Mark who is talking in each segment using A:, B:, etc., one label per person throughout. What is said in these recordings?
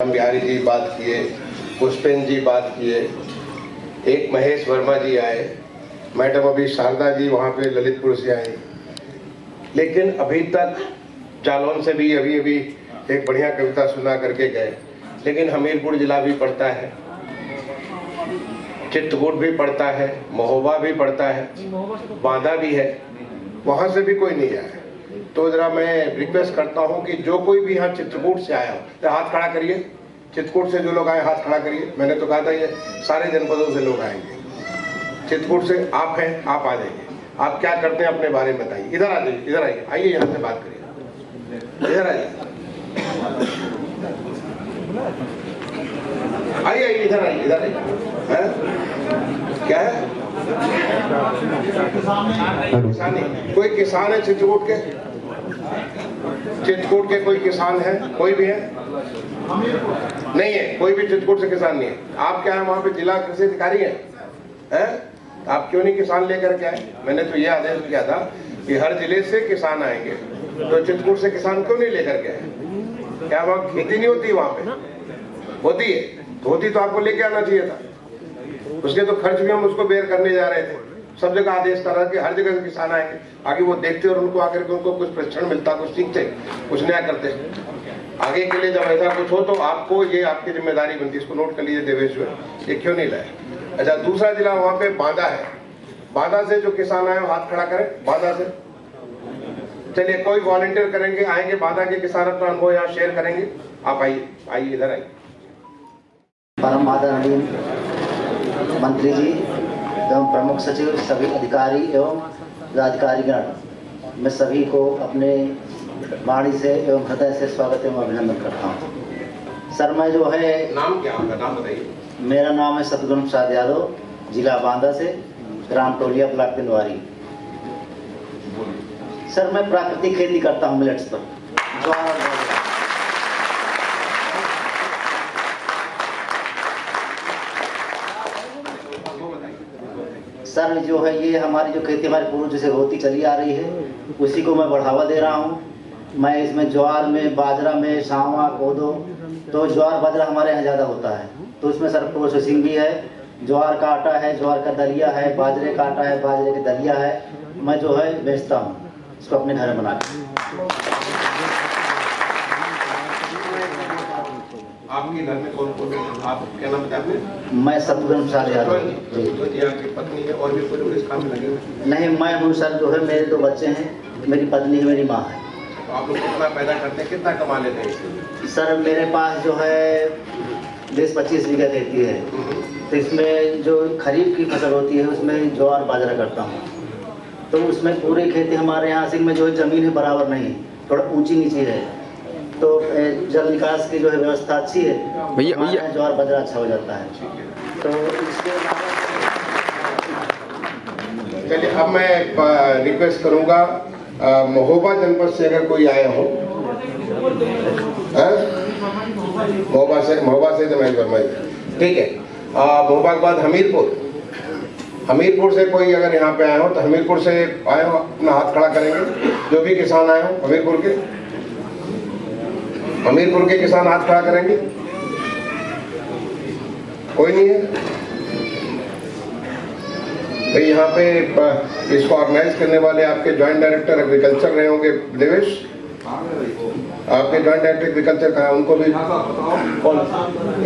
A: बिहारी जी बात किए, पुष्पेन जी बात किए, एक महेश वर्मा जी आए, मैडम अभी शारदा जी वहाँ पे ललितपुर से आई, लेकिन अभी तक जालौन से भी अभी एक बढ़िया कविता सुना करके गए। लेकिन हमीरपुर जिला भी पड़ता है, चित्रकूट भी पड़ता है, महोबा भी पड़ता है, बांदा भी है, वहाँ से भी कोई नहीं आया। तो जरा मैं रिक्वेस्ट करता हूँ कि जो कोई भी यहाँ चित्रकूट से आया हो तो हाथ खड़ा करिए। चित्रकूट से जो लोग आए हाथ खड़ा करिए। मैंने तो कहा था ये सारे जनपदों से लोग आएंगे। चित्रकूट से आप हैं, आप आ जाइए। आप क्या करते हैं अपने बारे में बताइए। इधर आ जाइए, इधर आइए, आइए यहाँ से बात करिए। इधर आइए, आइए, इधर आइए, इधर आइए। क्या है? किसानी। कोई किसान है चित्रकूट के? चित्रकूट के कोई किसान है? कोई भी है? नहीं है, कोई भी चित्रकूट से किसान नहीं है। आप क्या है वहाँ पे जिला कृषि अधिकारी हैं? आप क्यों नहीं किसान लेकर के आए? मैंने तो ये आदेश किया था कि हर जिले से किसान आएंगे, तो चित्रकूट से किसान क्यों नहीं लेकर के आए? क्या वहाँ खेती नहीं होती? वहाँ पे होती है, तो होती तो आपको लेके आना चाहिए था। उसके तो खर्च भी हम उसको बेयर करने जा रहे थे। सब जगह आदेश कर रहा कि हर जगह से किसान आएंगे, आगे वो देखते और उनको आकर के उनको कुछ प्रशिक्षण मिलता, कुछ सीखते, कुछ नया करते। आगे के लिए जब ऐसा कुछ हो तो आपको ये आपकी जिम्मेदारी बनती है। इसको नोट कर लीजिए देवेश्वर, ये क्यों नहीं लाए? अच्छा, दूसरा जिला वहाँ पे बांदा है। बांदा से जो किसान आए हाथ खड़ा करें। बांदा से चलिए, कोई वॉलंटियर करेंगे, आएंगे बांदा के किसान अपना अनुभव यहाँ शेयर करेंगे। आप आइए, आइए, इधर आइए।
B: परम आदरणीय मंत्री जी एवं प्रमुख सचिव, सभी अधिकारी एवं पदाधिकारीगण, मैं सभी को अपने वाणी से एवं हृदय से स्वागत एवं अभिनंदन करता हूँ। सर, मैं जो है,
A: नाम क्या आपका? नाम बताइए।
B: मेरा नाम है सतगुरु प्रसाद यादव, जिला बांदा से, ग्राम टोलिया, ब्लॉक पिंडवारी। सर, मैं प्राकृतिक खेती करता हूँ मिलेट्स पर, ज्वार और बाजरा। सर, जो है ये हमारी जो खेती हमारे पूर्व से होती चली आ रही है, उसी को मैं बढ़ावा दे रहा हूँ। मैं इसमें ज्वार में, बाजरा में, सावा, कोदो, तो ज्वार बाजरा हमारे यहाँ ज़्यादा होता है, तो उसमें सर प्रोसेसिंग भी है। ज्वार का आटा है, ज्वार का दलिया है, बाजरे का आटा है, बाजरे की दलिया है। मैं जो है बेचता हूँ इसको अपने घर में बना के।
A: आपके घर में कौन कौन है? आप क्या नाम बताया आपने?
B: मैं सतगुरु प्रसाद यादव।
A: आपकी पत्नी है और भी कोई इस काम में लगे हुए?
B: नहीं, मैं हूँ सर। जो है मेरे 2 बच्चे हैं, मेरी पत्नी है, मेरी माँ है।
A: तो आप लोग कितना पैदा करते हैं, कितना कमा लेते हैं?
B: सर, मेरे पास जो है 20-25 बीघा खेती है, तो इसमें जो खरीफ की फसल होती है उसमें ज्वार बाजरा करता हूँ। तो उसमें पूरी खेती हमारे यहाँ सिंह में जो ज़मीन है बराबर नहीं, थोड़ा ऊंची नीची है, तो जल निकास की जो है व्यवस्था अच्छी है, भैया ज्वार बाजरा अच्छा हो जाता है। तो इसके
A: चलिए, अब मैं रिक्वेस्ट करूंगा महोबा जनपद से अगर कोई आए हो, महोबा से तो मैं वर्मा जी, ठीक है। महोबा के बाद हमीरपुर से कोई अगर यहाँ पे आए हो तो हमीरपुर से आए हो अपना हाथ खड़ा करेंगे। जो भी किसान आए हो हमीरपुर के किसान हाथ खड़ा करेंगे। कोई नहीं है तो यहाँ पे इसको ऑर्गेनाइज करने वाले आपके जॉइंट डायरेक्टर एग्रीकल्चर रहे होंगे देवेश। आपके जॉइंट डायरेक्टर एग्रीकल्चर का है, उनको भी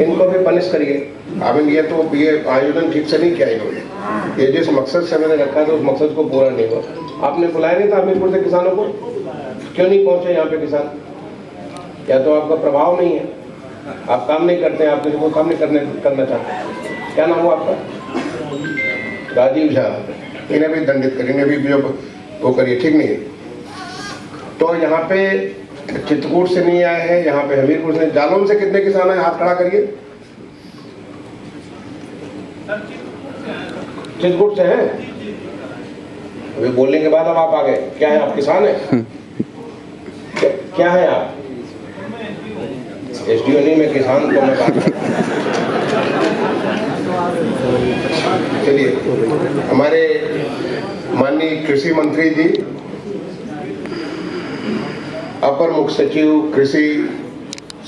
A: इनको भी पनिश करिए। अब ये तो ये आयोजन ठीक से नहीं किया इन्होंने। ये जिस मकसद से मैंने रखा था उस मकसद को पूरा नहीं हुआ। आपने बुलाया नहीं था हमीरपुर से किसानों को? क्यों नहीं पहुंचे यहाँ पे किसान? या तो आपका प्रभाव नहीं है, आप काम नहीं करते हैं, आप किसी को काम नहीं करना चाहते। क्या नाम हुआ आपका? राजीव झा। इन्हें भी दंडित करिए, इन्हें भी जो वो करिए, ठीक नहीं है। तो यहाँ पे चित्रकूट से नहीं आए हैं, यहाँ पे हमीरपुर से। जालौन से कितने किसान हैं? हाथ खड़ा करिए। चित्रकूट से हैं? अभी बोलने के बाद अब आप आ गए। क्या है आप? किसान हैं? क्या है आप? एसडीओ नहीं, मैं किसान को मैं बात। चलिए, हमारे माननीय कृषि मंत्री जी, अपर मुख्य सचिव कृषि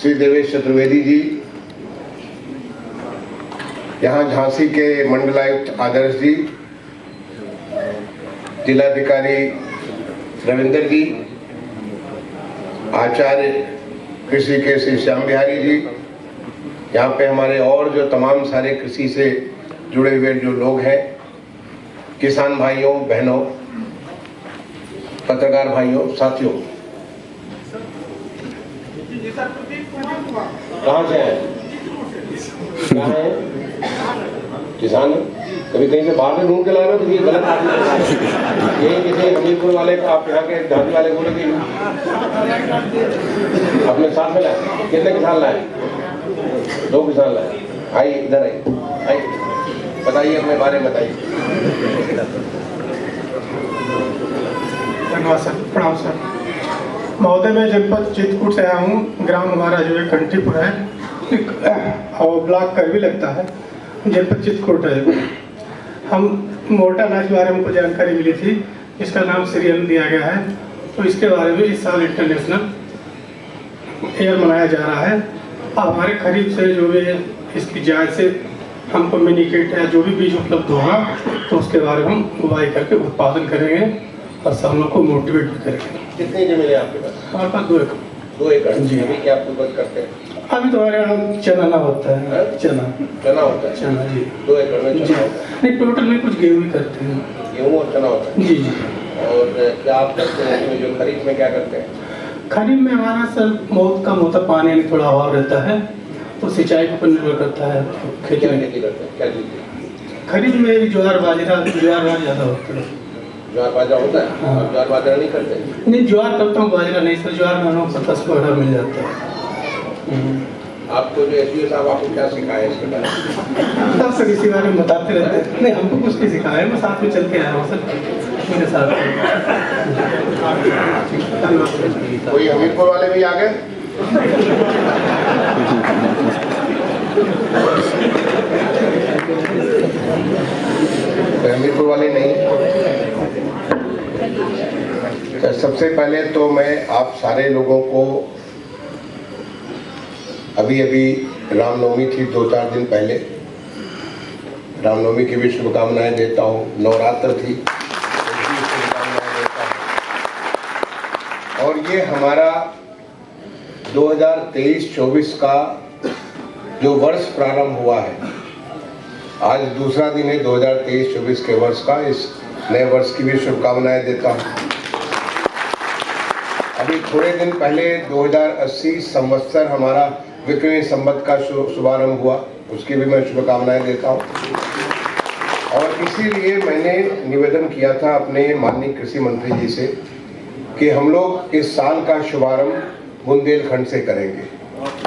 A: श्री देवेश चतुर्वेदी जी, यहाँ झांसी के मंडलायुक्त आदर्श जी, जिलाधिकारी रविंदर जी, आचार्य कृषि के श्री श्याम बिहारी जी, यहाँ पे हमारे और जो तमाम सारे कृषि से जुड़े हुए जो लोग हैं, किसान भाइयों बहनों, पत्रकार भाइयों, साथियों, कहाँ से हैं? कहाँ हैं? किसान कभी कहीं से बाहर से ढूंढ के लाए ना, तो ये गलत आदमी है। ये किसी हमीरपुर वाले को आप यहाँ के झांसी वाले बोले कि अपने साथ में लाए। कितने किसान लाए? 2 किसान लाए। आइए इधर आइए, बताइए अपने बारे में बताइए।
C: धन्यवाद सर, प्रणाम सर। महोदय, मैं जनपद चित्रकूट से आया हूँ। ग्राम हमारा जो है कंट्रीपुर है और ब्लॉक कर भी लगता है, जनपद चित्रकूट है। हम मोटा अनाज के बारे में हमको जानकारी मिली थी, इसका नाम सीरियल दिया गया है, तो इसके बारे में इस साल इंटरनेशनल ईयर मनाया जा रहा है। अब हमारे खरीफ से जो भी इसकी जांच से हमको मिनीकेट या जो भी बीज उपलब्ध होगा, तो उसके बारे में हम बुवाई करके उत्पादन करेंगे और सब लोग को मोटिवेट भी करेंगे।
A: कितनी जमीन है आपके पास?
C: हमारे पास 2 एकड़।
A: 2 एकड़
C: जी।
A: अभी क्या आप उपज करते हैं?
C: अभी तो हमारे यहाँ चना ना होता है। चना
A: होता है।
C: चना जी।
A: 2 एकड़ में
C: जी
A: चना होता है।
C: नहीं, टोटल में कुछ गेहूँ भी करते हैं।
A: गेहूँ और चना होता है।
C: जी जी।
A: और क्या आप करते हैं इसमें, जो खरीफ में क्या करते हैं?
C: खरीफ में हमारा सर बहुत कम होता, पानी में थोड़ा अभाव रहता है, तो सिंचाई के ऊपर निर्भर करता है खेती
A: क्या
C: में।
A: खेती करते हैं? क्या खेती?
C: खरीफ में ज्वार बाजरा ज़्यादा होता है।
A: ज्वार बाजरा होता है?
C: हाँ।
A: और ज्वार बाजरा नहीं करते?
C: नहीं, ज्वार करता हूँ, बाजरा नहीं सर। ज्वार में हम 70 को ऑर्डर मिल जाता है।
A: आपको जो एसडीओ साहब आपको क्या सिखाया इसके बारे में?
C: सब सर इसी बारे में बताते रहते हैं। नहीं, हमको कुछ नहीं सिखाया है, मैं साथ में चल के आया हूँ सर, मेरे साथ।
A: कोई हमीरपुर वाले भी आ गए? हमीरपुर वाले नहीं। तो सबसे पहले तो मैं आप सारे लोगों को, अभी रामनवमी थी 2-4 दिन पहले, रामनवमी की भी शुभकामनाएं देता हूँ। नवरात्र थी, उसकी शुभकामनाएं देता हूँ। और ये हमारा 2023-24 का जो वर्ष प्रारंभ हुआ है, आज दूसरा दिन है 2023-24 के वर्ष का। इस नए वर्ष की भी शुभकामनाएं देता हूँ। अभी थोड़े दिन पहले 2080 संवत्सर हमारा विक्रमी संवत का शुभारंभ हुआ, उसकी भी मैं शुभकामनाएं देता हूँ। और इसीलिए मैंने निवेदन किया था अपने माननीय कृषि मंत्री जी से कि हम लोग इस साल का शुभारंभ बुंदेलखंड से करेंगे।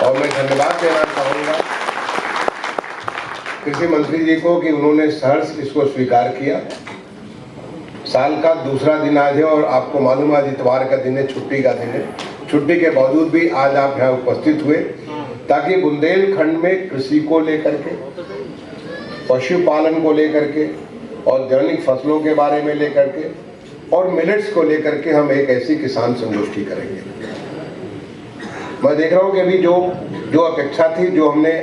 A: और मैं धन्यवाद देना चाहूँगा कृषि मंत्री जी को कि उन्होंने सहर्ष इसको स्वीकार किया। साल का दूसरा दिन आज है और आपको मालूम है आज इतवार का दिन है, छुट्टी का दिन है। छुट्टी के बावजूद भी आज आप यहाँ उपस्थित हुए ताकि बुंदेलखंड में कृषि को लेकर के, पशुपालन को लेकर के, औद्यानिक फसलों के बारे में लेकर के और मिलेट्स को लेकर के हम एक ऐसी किसान संगोष्ठी करेंगे। मैं देख रहा हूँ कि अभी जो अपेक्षा थी, जो हमने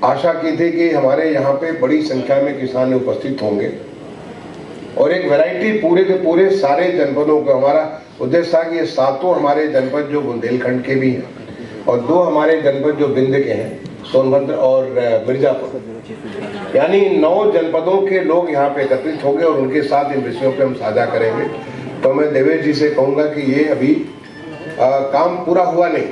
A: आशा की थी कि हमारे यहाँ पे बड़ी संख्या में किसान उपस्थित होंगे और एक वैरायटी पूरे के पूरे सारे जनपदों को, हमारा उद्देश्य था कि ये 7 हमारे जनपद जो बुंदेलखंड के भी हैं और 2 हमारे जनपद जो बिंद के हैं, सोनभद्र और मिर्जापुर, यानी 9 जनपदों के लोग यहाँ पे एकत्रित होंगे और उनके साथ इन विषयों पे हम साझा करेंगे। तो मैं देवेश जी से कहूँगा कि ये अभी काम पूरा हुआ नहीं।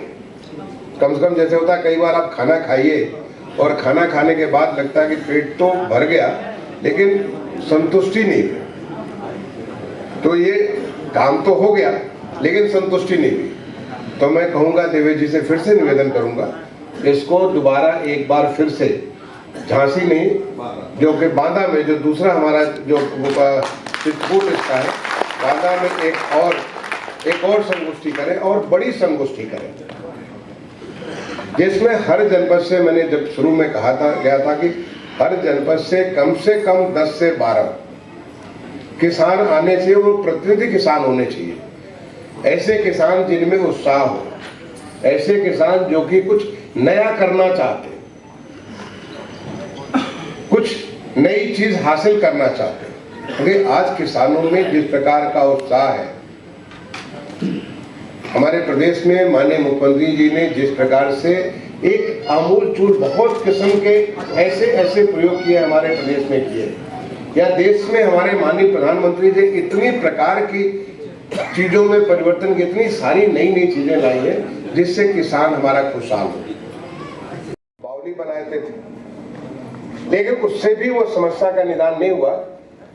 A: कम से कम जैसे होता है कई बार आप खाना खाइए और खाना खाने के बाद लगता है कि पेट तो भर गया लेकिन संतुष्टि नहीं हुई। तो ये काम तो हो गया लेकिन संतुष्टि नहीं हुई। तो मैं कहूँगा देवेश जी से फिर से निवेदन करूँगा, इसको दोबारा एक बार फिर से झांसी में जो कि बांदा में जो दूसरा हमारा जो चित्रकूट इसका है, बांदा में एक और संगोष्ठी करें और बड़ी संगोष्ठी करें जिसमें हर जनपद से, मैंने जब शुरू में कहा था गया था कि हर जनपद से कम 10 से 12 किसान आने चाहिए, वो प्रतिनिधि किसान होने चाहिए, ऐसे किसान जिनमें उत्साह हो, ऐसे किसान जो कि कुछ नया करना चाहते हैं, कुछ नई चीज हासिल करना चाहते हैं। क्योंकि आज किसानों में जिस प्रकार का उत्साह है, हमारे प्रदेश में माननीय मुख्यमंत्री जी ने जिस प्रकार से एक आमूल चूल बहुत किस्म के ऐसे प्रयोग किए हमारे प्रदेश में किए, या देश में हमारे माननीय प्रधानमंत्री जी इतनी प्रकार की चीजों में परिवर्तन की इतनी सारी नई नई चीजें लाई है जिससे किसान हमारा खुशहाल हो। बावली बनाते थे, लेकिन उससे भी वो समस्या का निदान नहीं हुआ।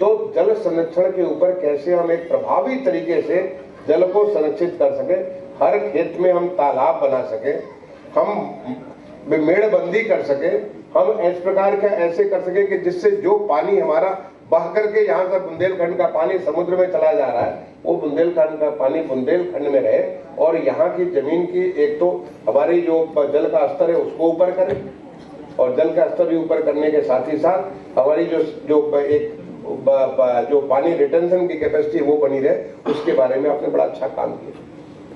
A: तो जल संरक्षण के ऊपर कैसे हम एक प्रभावी तरीके से जल को संरक्षित कर सके, हर खेत में हम तालाब बना सके, हम मेड़बंदी कर सके, हम इस प्रकार का ऐसे कर सके कि जिससे जो पानी हमारा बह करके यहाँ से बुंदेलखंड का पानी समुद्र में चला जा रहा है, वो बुंदेलखंड का पानी बुंदेलखंड में रहे और यहाँ की जमीन की एक तो हमारी जो जल का स्तर है उसको ऊपर करें, और जल का स्तर भी ऊपर करने के साथ ही साथ हमारी जो पानी रिटेंशन की कैपेसिटी वो बनी रहे, उसके बारे में आपने बड़ा अच्छा काम किया।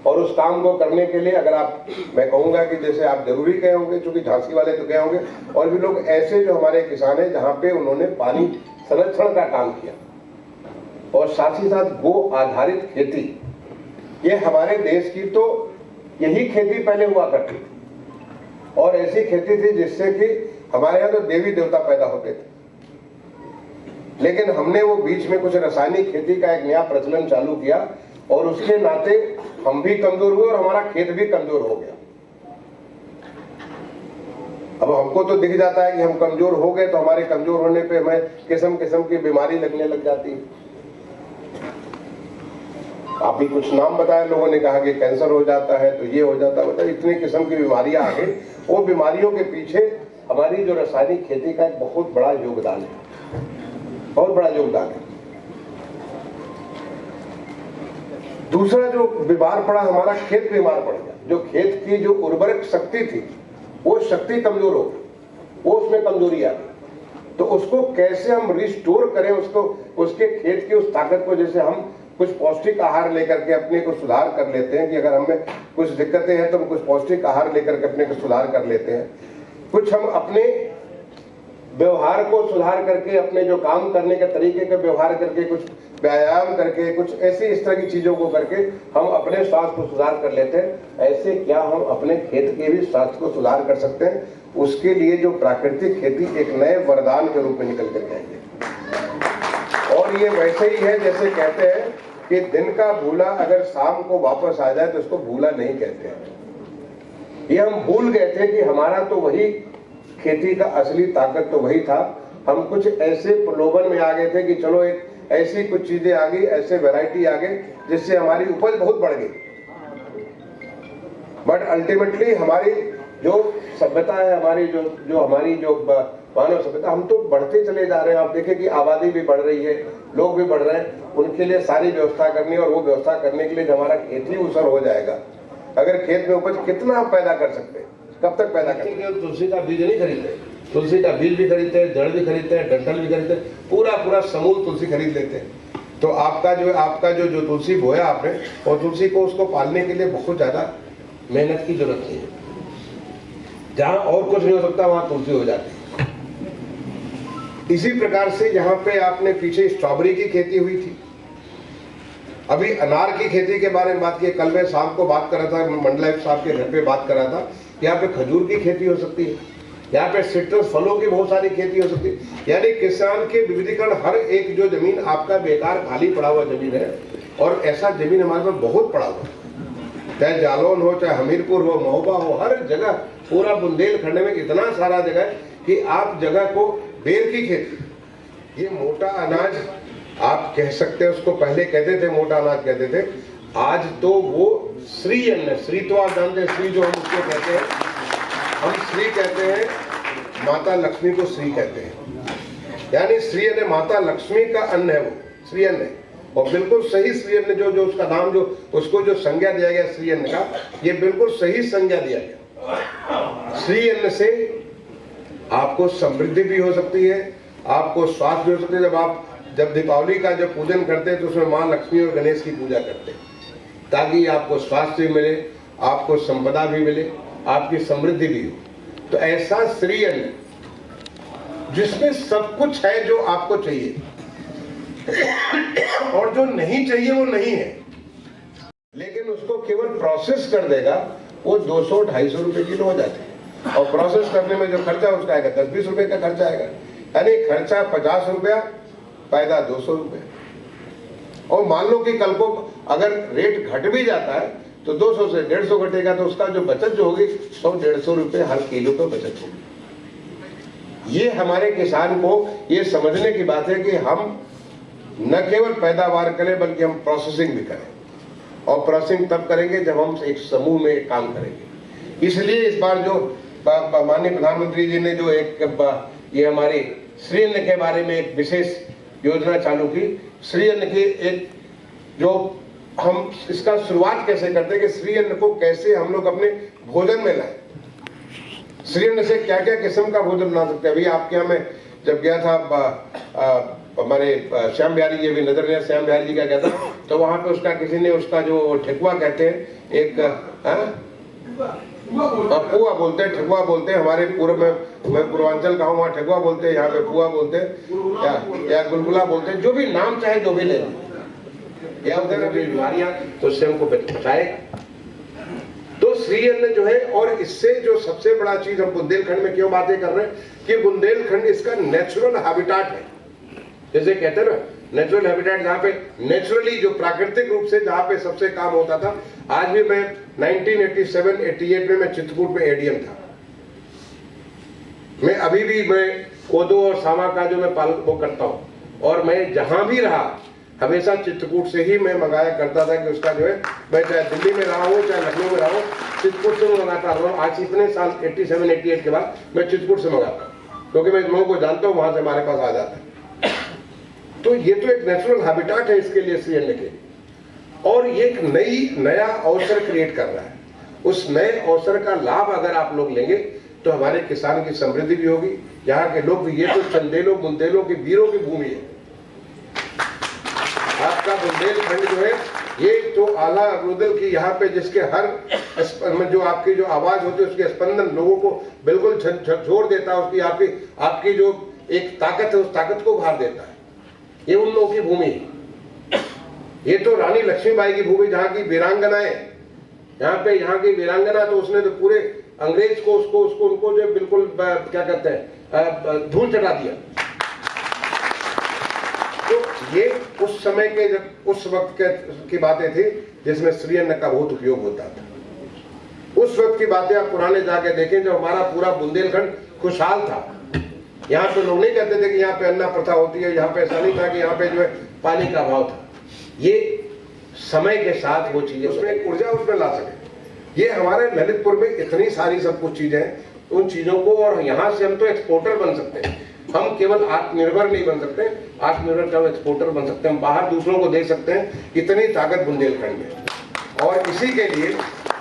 A: और उस काम को करने के लिए अगर आप, मैं कहूंगा कि जैसे आप जरूरी गए होंगे, क्योंकि झांसी वाले तो गए होंगे, और भी लोग ऐसे जो हमारे किसान हैं जहां पे उन्होंने पानी संरक्षण का काम किया, और साथ ही साथ गो आधारित खेती, ये हमारे देश की तो यही खेती पहले हुआ करती थी, और ऐसी खेती थी जिससे कि हमारे यहाँ तो देवी देवता पैदा होते थे। लेकिन हमने वो बीच में कुछ रासायनिक खेती का एक नया प्रचलन चालू किया, और उसके नाते हम भी कमजोर हुए और हमारा खेत भी कमजोर हो गया। अब हमको तो दिख जाता है कि हम कमजोर हो गए, तो हमारे कमजोर होने पे हमें किस्म किस्म की बीमारी लगने लग जाती है। आप भी कुछ नाम बताए, लोगों ने कहा कि कैंसर हो जाता है, तो ये हो जाता है, मतलब इतनी किस्म की बीमारियां आ गई। वो बीमारियों के पीछे हमारी जो रासायनिक खेती का एक बहुत बड़ा योगदान है, बहुत बड़ा योगदान है। दूसरा जो बीमार पड़ा, हमारा खेत बीमार पड़ गया। जो खेत की जो उर्वरक शक्ति थी, वो शक्ति कमजोर हो गई, वो उसमें कमजोरी आ गई। तो उसको कैसे हम रिस्टोर करें, उसको, उसके खेत की उस ताकत को, जैसे हम कुछ पौष्टिक आहार लेकर के अपने को सुधार कर लेते हैं कि अगर हमें कुछ दिक्कतें हैं तो हम कुछ पौष्टिक आहार लेकर के अपने को सुधार कर लेते हैं, कुछ हम अपने व्यवहार को सुधार करके, अपने जो काम करने के तरीके का व्यवहार करके, कुछ व्यायाम करके, कुछ ऐसी इस तरह की चीजों को करके हम अपने स्वास्थ्य को सुधार कर लेते हैं। ऐसे क्या हम अपने खेत के भी स्वास्थ्य को सुधार कर सकते हैं? उसके लिए जो प्राकृतिक खेती एक नए वरदान के रूप में निकल कर आएंगे। और ये वैसे ही है जैसे कहते हैं कि दिन का भूला अगर शाम को वापस आ जाए तो उसको भूला नहीं कहते हैं। ये हम भूल गए थे कि हमारा तो वही खेती का असली ताकत तो वही था। हम कुछ ऐसे प्रलोभन में आ गए थे कि चलो एक ऐसी कुछ चीजें आ गई, ऐसे वैरायटी आ गई जिससे हमारी उपज बहुत बढ़ गई। बट अल्टीमेटली हमारी जो सभ्यता है, हमारी हमारी जो मानव सभ्यता, हम तो बढ़ते चले जा रहे हैं। आप देखें कि आबादी भी बढ़ रही है, लोग भी बढ़ रहे हैं, उनके लिए सारी व्यवस्था करनी है। और वो व्यवस्था करने के लिए हमारा खेत ही उसर हो जाएगा। अगर खेत में उपज कितना आप पैदा कर सकते हैं, कब तक पैदा करेंगे? तुलसी का बीज नहीं खरीदते, तुलसी का बीज भी खरीदते हैं, जड़ भी खरीदते हैं, डंठल भी खरीदते हैं, पूरा समूल तुलसी खरीद लेते हैं। तो आपका जो तुलसी बोया आपने, और तुलसी को उसको पालने के लिए बहुत ज्यादा मेहनत की जरूरत नहीं है। जहां और कुछ नहीं हो सकता वहां तुलसी हो जाती है। इसी प्रकार से यहाँ पे आपने पीछे स्ट्रॉबेरी की खेती हुई थी, अभी अनार की खेती के बारे में बात की। कल मैं शाम को बात कर रहा था, मंडलायुक्त साहब के घर पे बात कर रहा था। यहाँ पे खजूर की खेती हो सकती है, यहाँ पे सिट्रस फलों की बहुत सारी खेती हो सकती है। यानी किसान के विविधीकरण, हर एक जो जमीन आपका बेकार खाली पड़ा हुआ जमीन है, और ऐसा जमीन हमारे पास बहुत पड़ा हुआ, चाहे जालौन हो, चाहे हमीरपुर हो, महोबा हो, हर जगह पूरा बुंदेलखंड में इतना सारा जगह है कि आप जगह को बेर की खेती, ये मोटा अनाज आप कह सकते हैं, उसको पहले कहते थे मोटा अनाज कहते थे, आज तो वो श्री अन्न, श्री तो आप जानते हैं, श्री जो हम उसको कहते हैं, हम श्री कहते हैं, माता लक्ष्मी को श्री कहते हैं। यानी श्री अन्न माता लक्ष्मी का अन्न है, वो श्री अन्न है। और बिल्कुल सही श्री अन्न जो उसका नाम, जो उसको जो संज्ञा दिया गया श्री अन्न का, ये बिल्कुल सही संज्ञा दिया गया। श्री अन्न से आपको समृद्धि भी हो सकती है, आपको स्वास्थ्य भी हो सकती है। जब दीपावली का जब पूजन करते हैं तो उसमें माँ लक्ष्मी और गणेश की पूजा करते हैं, ताकि आपको स्वास्थ्य भी मिले, आपको संपदा भी मिले, आपकी समृद्धि भी हो। तो ऐसा श्री अन्न जिसमें सब कुछ है जो आपको चाहिए और जो नहीं चाहिए वो नहीं है, लेकिन उसको केवल प्रोसेस कर देगा, वो 200-250 रुपए किलो हो जाते हैं। और प्रोसेस करने में जो खर्चा उसका आएगा 10-20 रुपए का खर्चा आएगा, यानी खर्चा 50 रुपया, फायदा 200 रुपये। और मान लो कि कल को अगर रेट घट भी जाता है तो 200 से 150 घटेगा, तो उसका जो बचत जो होगी 100-150 रुपये हर किलो का बचत होगी। ये हमारे किसान को ये समझने की बात है कि हम न केवल पैदावार करें बल्कि हम प्रोसेसिंग भी करें, और प्रोसेसिंग तब करेंगे जब हम एक समूह में काम करेंगे। इसलिए इस बार जो माननीय प्रधानमंत्री जी ने जो एक ये हमारी श्री अन्न के बारे में एक विशेष योजना चालू की, श्री अन्न की एक जो हम इसका शुरुआत कैसे करते हैं कि श्री अन्न को कैसे हम लोग अपने भोजन में लाएं, श्री अन्न से क्या क्या किस्म का भोजन बना सकते हैं। अभी आपके यहाँ मैं जब गया था, हमारे श्याम बिहारी जी भी नजर नहीं, श्याम बिहारी जी का कहता, तो वहां पे उसका किसी ने उसका जो ठेकुआ कहते हैं, एक पुआ बोलते हैं, ठेकुआ बोलते हैं। हमारे पूर्व में, मैं पूर्वांचल का हूँ, वहाँ ठेकुआ बोलते हैं, यहाँ पे पुआ बोलते हैं या गुलगुला बोलते हैं, जो भी नाम चाहे जो भी ले या उधर बीमारियां तो उससे हमको बचाएगा। तो श्री अन्न जो है, और इससे जो सबसे बड़ा चीज हम बुंदेलखंड में क्यों बातें कर रहे हैं कि बुंदेलखंड इसका नेचुरल हैबिटेट है। जैसे कहते हैं ना, नेचुरल हैबिटेट, जहाँ पे नेचुरली जो प्राकृतिक रूप से जहाँ पे सबसे काम होता था। आज भी मैं 1987-88 में मैं चित्रकूट में एडीएम था। मैं अभी भी मैं कोदो और सामा का जो मैं पालन वो करता हूँ, और मैं जहां भी रहा हमेशा चित्रकूट से ही मैं मंगाया करता था कि उसका जो है, मैं चाहे दिल्ली में रहा हूँ चाहे लखनऊ में रहा हूँ, चित्रकूट से मंगाता रहा हूँ। आज इतने साल 87-88 के बाद मैं चित्रकूट से मंगाता हूँ, क्योंकि मैं लोगों को जानता हूँ, वहां से हमारे पास आ जाता है। तो ये तो एक नेचुरल हैबिटेट है इसके लिए श्री अन्न के, और ये एक नया अवसर क्रिएट कर रहा है। उस नए अवसर का लाभ अगर आप लोग लेंगे तो हमारे किसान की समृद्धि भी होगी, यहाँ के लोग भी। ये तो चंदेलों बुंदेलों की वीरों की भूमि है। आपका बुंदेलखंड जो है, ये तो आला अरुदल की यहाँ पे, जिसके हर जो आपकी जो आवाज होती है उसके स्पंदन लोगों को बिल्कुल झकझोर देता है। उसकी आपकी जो एक ताकत है उस ताकत को उभार देता है। ये उन लोगों की भूमि है। ये तो रानी लक्ष्मीबाई की भूमि, जहाँ की वीरांगनाएं, यहाँ की वीरांगना, तो उसने तो पूरे अंग्रेज को उनको जो बिल्कुल क्या कहते हैं, धूल चटा दिया। तो ये उस समय के, जब उस वक्त की बातें थी जिसमें श्री अन्न का बहुत उपयोग होता था। उस वक्त की बातें आप पुराने जाके देखें, जब हमारा पूरा बुंदेलखंड खुशहाल था। यहाँ पे लोग नहीं कहते थे कि यहाँ पे अन्ना प्रथा होती है, यहाँ पे ऐसा नहीं था कि यहाँ पे जो है पानी का अभाव था। ये समय के साथ वो चीजें, उसमें एक ऊर्जा उसमें ला सके। ये हमारे ललितपुर में इतनी सारी सब कुछ चीजें हैं, उन चीजों को, और यहाँ से हम तो एक्सपोर्टर बन सकते हैं। हम केवल आत्मनिर्भर नहीं बन सकते, आत्मनिर्भर का एक्सपोर्टर बन सकते हैं। हम बाहर दूसरों को दे सकते हैं। इतनी ताकत बुंदेलखंड में। और इसी के लिए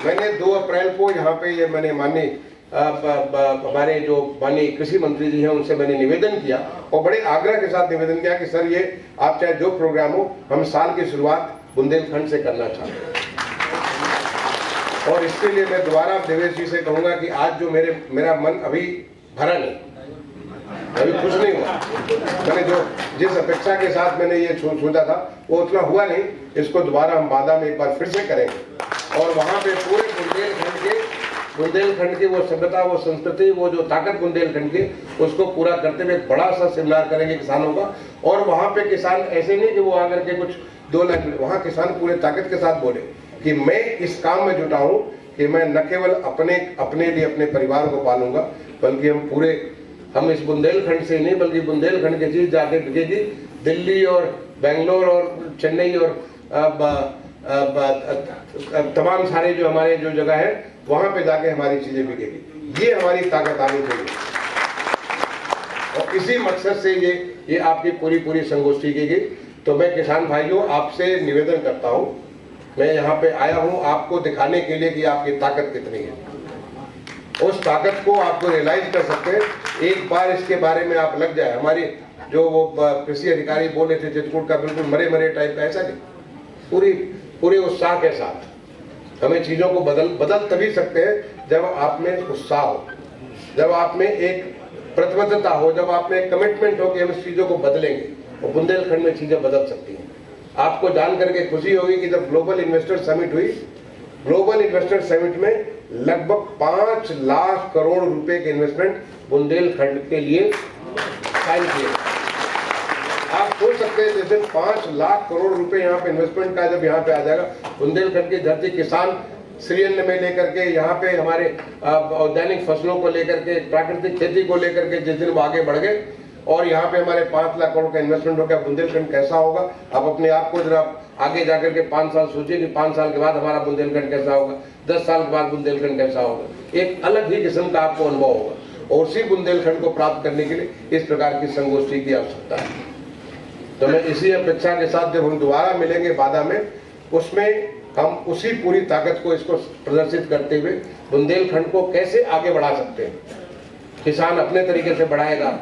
A: मैंने 2 अप्रैल को यहाँ पे ये मैंने माननीय हमारे जो माननीय कृषि मंत्री जी हैं उनसे मैंने निवेदन किया, और बड़े आग्रह के साथ निवेदन किया कि सर, ये आप चाहे जो प्रोग्राम हो, हम साल की शुरुआत बुंदेलखंड से करना चाहते हैं। और इसके लिए मैं दोबारा देवेश जी से कहूंगा कि आज जो मेरा मन अभी भरा नहीं, अभी खुश नहीं हुआ। मैंने जो जिस अपेक्षा के साथ मैंने ये सोचा था वो उतना हुआ नहीं। इसको दोबारा हम बादा में एक बार फिर से करेंगे, और वहां पे पूरे बुंदेलखंड की वो सभ्यता, वो संस्कृति, वो जो ताकत बुंदेलखंड की, उसको पूरा करते हुए एक बड़ा सा सेमिनार करेंगे किसानों का। और वहां पे किसान ऐसे नहीं कि वो आकर के कुछ 2 लाख, वहां किसान पूरे ताकत के साथ बोले कि मैं इस काम में जुटा हूं कि मैं न केवल अपने लिए अपने परिवार को पालूंगा, बल्कि हम इस बुंदेलखंड से ही नहीं, बल्कि बुंदेलखंड की चीज जाके बिकेगी दिल्ली और बेंगलोर और चेन्नई और तमाम सारे जो हमारे जो जगह है वहां पे जाके हमारी चीजें बिकेगी। ये हमारी ताकत आनी चाहिए, और इसी मकसद से ये आपकी पूरी संगोष्ठी की गई। तो मैं किसान भाइयों आपसे निवेदन करता हूं, मैं यहाँ पे आया हूं आपको दिखाने के लिए कि आपकी ताकत कितनी है। उस ताकत को आपको रियलाइज कर सकते हैं एक बार इसके बारे में आप लग जाए। हमारी जो वो कृषि अधिकारी बोले थे चित्रकूट का, बिल्कुल मरे टाइप का, ऐसा नहीं, पूरे उत्साह के साथ हमें चीज़ों को बदल तभी सकते हैं जब आप में उत्साह हो, जब आप में एक प्रतिबद्धता हो, जब आप में एक कमिटमेंट हो कि हम इस चीज़ों को बदलेंगे। और बुंदेलखंड में चीज़ें बदल सकती हैं। आपको जान करके खुशी होगी कि जब ग्लोबल इन्वेस्टर समिट हुई, ग्लोबल इन्वेस्टर समिट में लगभग 5 लाख करोड़ रुपए के इन्वेस्टमेंट बुंदेलखंड के लिए साइन किए। आप सोच सकते हैं जैसे 5 लाख करोड़ रुपए यहाँ पे इन्वेस्टमेंट का जब यहाँ पे आ जाएगा, बुंदेलखंड की धरती किसान श्रीअन्न में लेकर के, यहाँ पे हमारे औद्यानिक फसलों को लेकर के, प्राकृतिक खेती को लेकर के जिस दिन वो आगे बढ़ गए और यहाँ पे हमारे 5 लाख करोड़ का इन्वेस्टमेंट हो गया, बुंदेलखंड कैसा होगा। आप अपने आप को जरा आगे जाकर के 5 साल सोचिए कि 5 साल के बाद हमारा बुंदेलखंड कैसा होगा, 10 साल के बाद बुंदेलखंड कैसा होगा। एक अलग ही किस्म का आपको अनुभव होगा और उसी बुंदेलखंड को प्राप्त करने के लिए इस प्रकार की संगोष्ठी की आवश्यकता है। तो मैं इसी अपेक्षा के साथ जब हम दोबारा मिलेंगे बादा में, उसमें हम उसी पूरी ताकत को इसको प्रदर्शित करते हुए बुंदेलखंड को कैसे आगे बढ़ा सकते हैं। किसान अपने तरीके से बढ़ाएगा,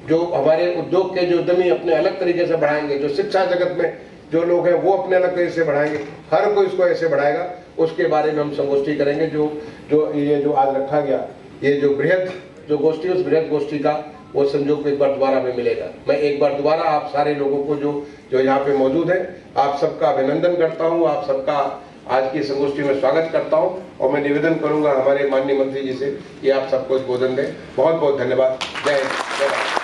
A: जो हमारे उद्योग के जो उद्यमी अपने अलग तरीके से बढ़ाएंगे, जो शिक्षा जगत में जो लोग हैं वो अपने अलग तरीके से बढ़ाएंगे, हर कोई इसको ऐसे बढ़ाएगा। उसके बारे में हम संगोष्ठी करेंगे। ये जो आज रखा गया, ये जो बृहद जो गोष्ठी, उस बृहद गोष्ठी का वो संयोग एक बार दोबारा में मिलेगा। मैं एक बार दोबारा आप सारे लोगों को जो यहाँ पे मौजूद है, आप सबका अभिनंदन करता हूँ, आप सबका आज की संगोष्ठी में स्वागत करता हूँ और मैं निवेदन करूंगा हमारे माननीय मंत्री जी से कि आप सबको उद्बोधन दें। बहुत बहुत धन्यवाद। जय हिंद, जय भारत।